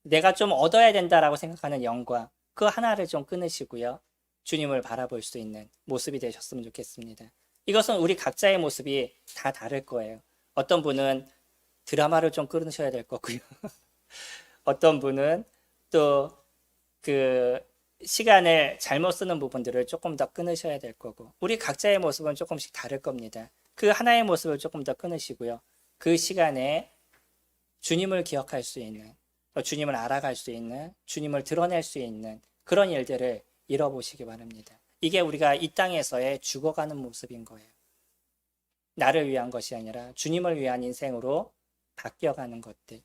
내가 좀 얻어야 된다라고 생각하는 영광, 그 하나를 좀 끊으시고요, 주님을 바라볼 수 있는 모습이 되셨으면 좋겠습니다. 이것은 우리 각자의 모습이 다 다를 거예요. 어떤 분은 드라마를 좀 끊으셔야 될 거고요. 어떤 분은 또 그 시간을 잘못 쓰는 부분들을 조금 더 끊으셔야 될 거고, 우리 각자의 모습은 조금씩 다를 겁니다. 그 하나의 모습을 조금 더 끊으시고요. 그 시간에 주님을 기억할 수 있는, 주님을 알아갈 수 있는, 주님을 드러낼 수 있는 그런 일들을 잃어보시기 바랍니다. 이게 우리가 이 땅에서의 죽어가는 모습인 거예요. 나를 위한 것이 아니라 주님을 위한 인생으로 바뀌어가는 것들.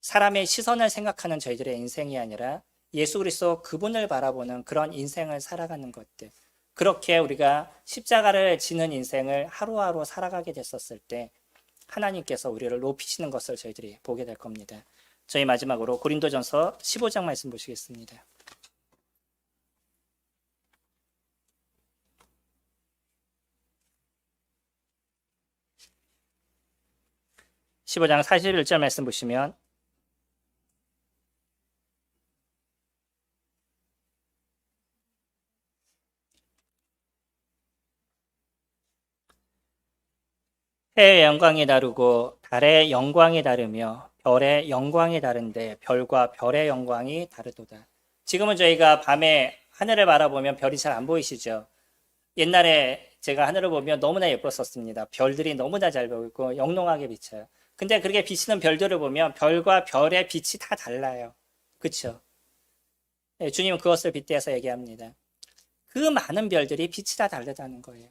사람의 시선을 생각하는 저희들의 인생이 아니라 예수 그리스도 그분을 바라보는 그런 인생을 살아가는 것들. 그렇게 우리가 십자가를 지는 인생을 하루하루 살아가게 됐었을 때 하나님께서 우리를 높이시는 것을 저희들이 보게 될 겁니다. 저희 마지막으로 고린도전서 15장 말씀 보시겠습니다. 15장 41절 말씀 보시면 해의 영광이 다르고 달의 영광이 다르며 별의 영광이 다른데 별과 별의 영광이 다르도다. 지금은 저희가 밤에 하늘을 바라보면 별이 잘 안 보이시죠? 옛날에 제가 하늘을 보면 너무나 예뻤었습니다. 별들이 너무나 잘 보이고 영롱하게 비쳐요. 근데 그렇게 비치는 별들을 보면 별과 별의 빛이 다 달라요. 그렇죠? 네, 주님은 그것을 빗대서 얘기합니다. 그 많은 별들이 빛이 다 다르다는 거예요.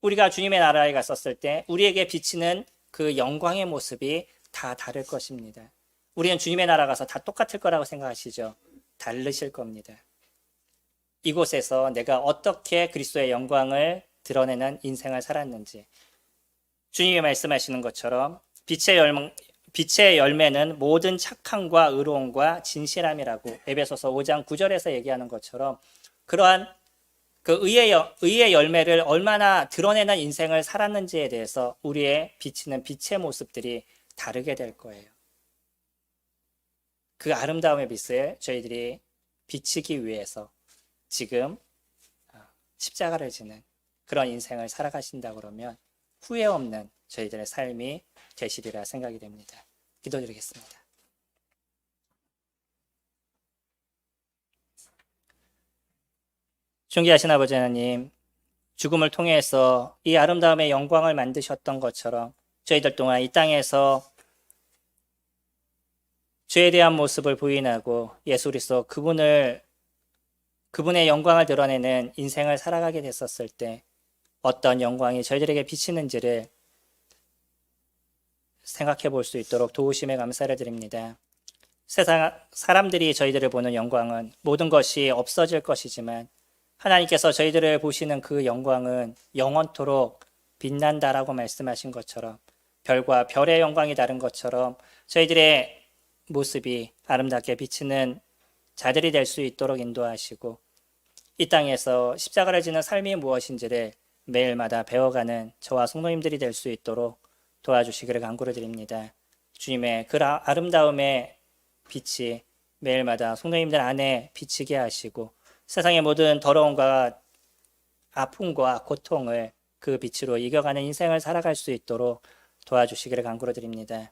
우리가 주님의 나라에 갔었을 때 우리에게 비치는 그 영광의 모습이 다 다를 것입니다. 우리는 주님의 나라 가서 다 똑같을 거라고 생각하시죠? 다르실 겁니다. 이곳에서 내가 어떻게 그리스도의 영광을 드러내는 인생을 살았는지, 주님이 말씀하시는 것처럼 빛의 열매는 모든 착함과 의로움과 진실함이라고 에베소서 5장 9절에서 얘기하는 것처럼, 그러한 그 의의 열매를 얼마나 드러내는 인생을 살았는지에 대해서 우리의 비치는 빛의 모습들이 다르게 될 거예요. 그 아름다움의 빛을 저희들이 비치기 위해서 지금 십자가를 지는 그런 인생을 살아가신다 그러면 후회 없는 저희들의 삶이 되시리라 생각이 됩니다. 기도드리겠습니다. 존귀하신 아버지 하나님, 죽음을 통해서 이 아름다움의 영광을 만드셨던 것처럼 저희들 또한 이 땅에서 죄에 대한 모습을 부인하고 예수 그리스도 그분의 영광을 드러내는 인생을 살아가게 됐었을 때 어떤 영광이 저희들에게 비치는지를 생각해 볼 수 있도록 도우심에 감사를 드립니다. 세상 사람들이 저희들을 보는 영광은 모든 것이 없어질 것이지만 하나님께서 저희들을 보시는 그 영광은 영원토록 빛난다라고 말씀하신 것처럼, 별과 별의 영광이 다른 것처럼 저희들의 모습이 아름답게 비치는 자들이 될 수 있도록 인도하시고, 이 땅에서 십자가를 지는 삶이 무엇인지를 매일마다 배워가는 저와 성도님들이 될 수 있도록 도와주시기를 간구를 드립니다. 주님의 그 아름다움의 빛이 매일마다 성도님들 안에 비치게 하시고, 세상의 모든 더러움과 아픔과 고통을 그 빛으로 이겨가는 인생을 살아갈 수 있도록 도와주시기를 간구를 드립니다.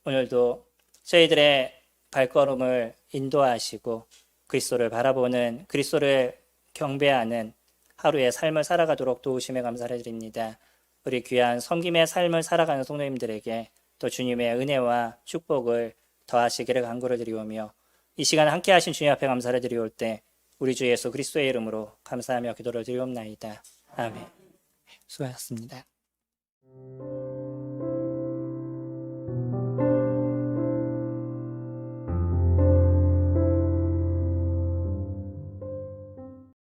오늘도 저희들의 발걸음을 인도하시고 그리스도를 바라보는, 그리스도를 경배하는 하루의 삶을 살아가도록 도우심에 감사를 드립니다. 우리 귀한 섬김의 삶을 살아가는 성도님들에게 또 주님의 은혜와 축복을 더하시기를 간구를 드리오며, 이 시간 함께 하신 주님 앞에 감사를 드리올 때 우리 주 예수 그리스도의 이름으로 감사하며 기도를 드리옵나이다. 아멘. 수고하셨습니다.